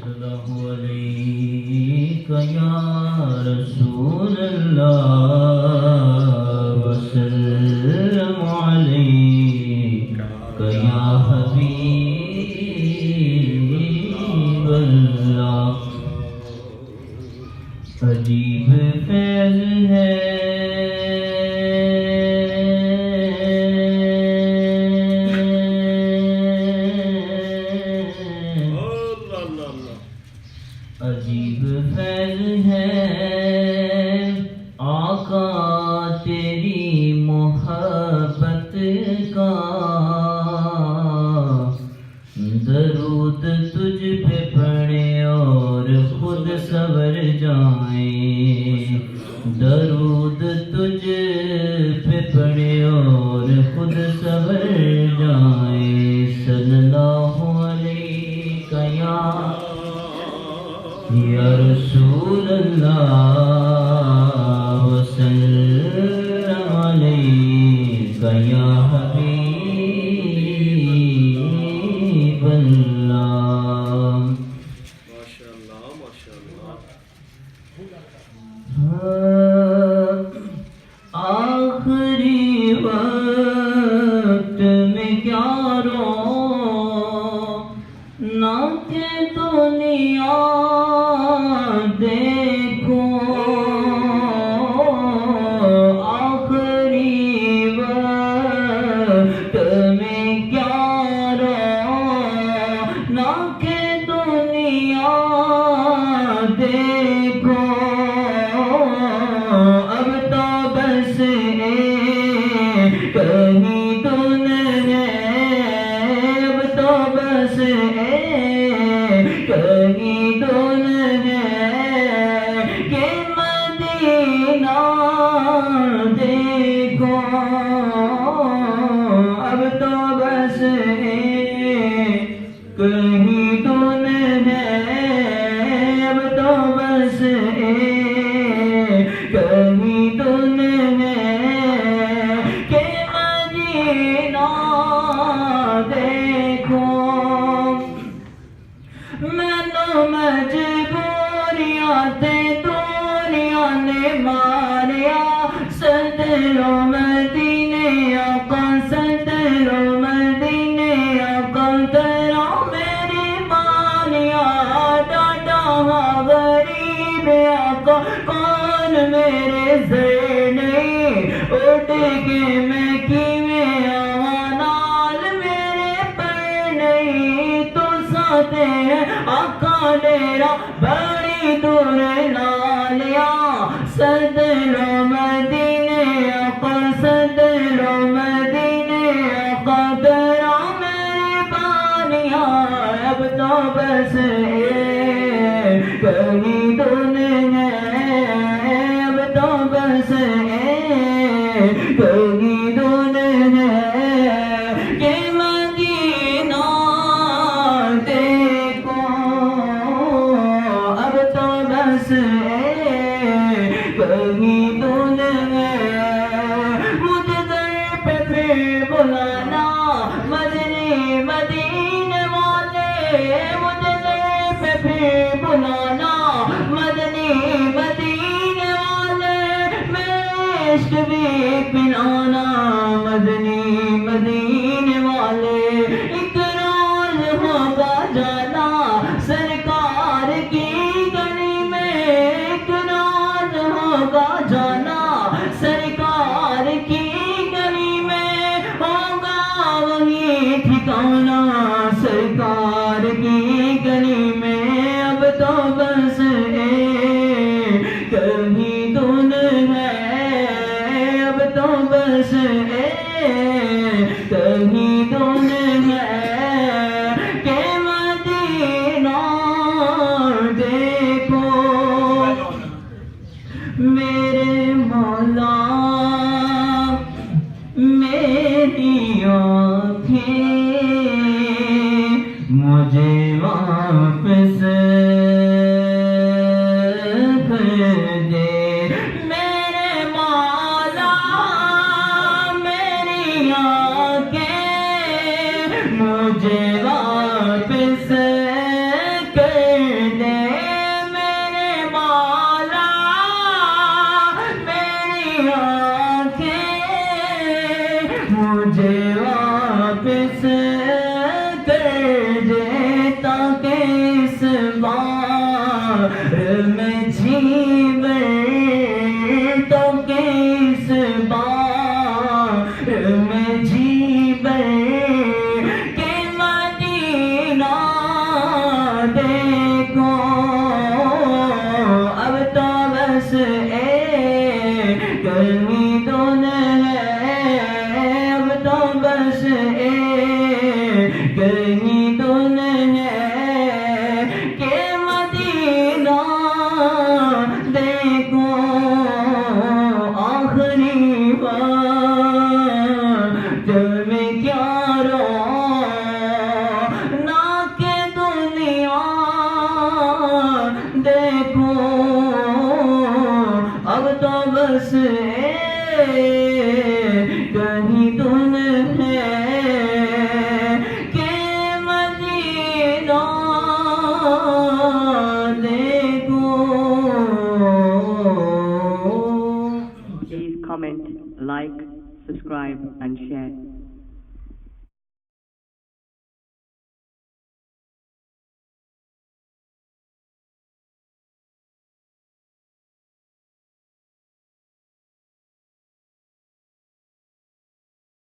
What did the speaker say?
اللہ علیک یا رسول اللہ وسلم علیک یا حبیب اللہ. عجیب فیض ہے عجیب فیض ہے آقا تیری محبت کا. درود تجھ پہ پڑھے اور خود سور جائیں. درود تجھ پہ پڑھے اور خود سور جائیں. صلی اللہ علیہ یا رسول اللہ وسلم علیک یا حبیب اللہ. ماشاءاللہ ماشاءاللہ. آخری وقت میں کیا رو نہ کہ دنیا دیکھو. آخری وقت میں کیا رو نہ کہ دنیا دیکھو. اب تو بس کہیں دن ہے. اب تو بس کہیں دن ہے کہ مدینہ دیکھو. اب تو بس کہیں دن ہے. اب تو بس کہیں دن ہے کہ مدینہ دیکھو. میں تو مجبوریاں تھے دنیا نے ماریا. صدرو مدینے آقا صدرو مدینے آقا تیرا میری مانیا. ڈاڈا ہاں غریب آقا کون میرے زر نہیں. اٹھ کے میں کیویں آواں نال میرے پر نہیں. تو ساتھ ہے آقا ڈیرا بڑی دور نالیا. صدرو مدینے آقا صدرو مدینے آقا تیرا میری بانیا. اب تو بس کہیں دن ہے. اب تو بس کہیں دن ہے کہ مدینہ دیکھو. اب تو بس کہیں دن ہے. مجھے در پہ پھر بلانا مدنی مدینے والے. مجھے در پہ پھر بلانا مدنی مدینے والے. میرے عشق بھی پلانا مدنی مدینے والے. ایک روز ہوگا جانا سرکار کی گلی میں. ایک روز ہوگا جانا سرکار کی گلی میں. ہوگا وہی ٹھکانا سرکار کی گلی میں. اب تو بس کہیں دن ہے. اب تو بس کہیں دن ہے کہ مدینہ دیکھو. میرے مولا میری آنکھیں مجھے واپس کر دے. میرے مولا میری آنکھیں مجھے واپس کر نہ کہ دنیا دیکھو اب تو بس کہیں دن ہے کہ مدینہ دیکھو. Please comment, like, subscribe and share.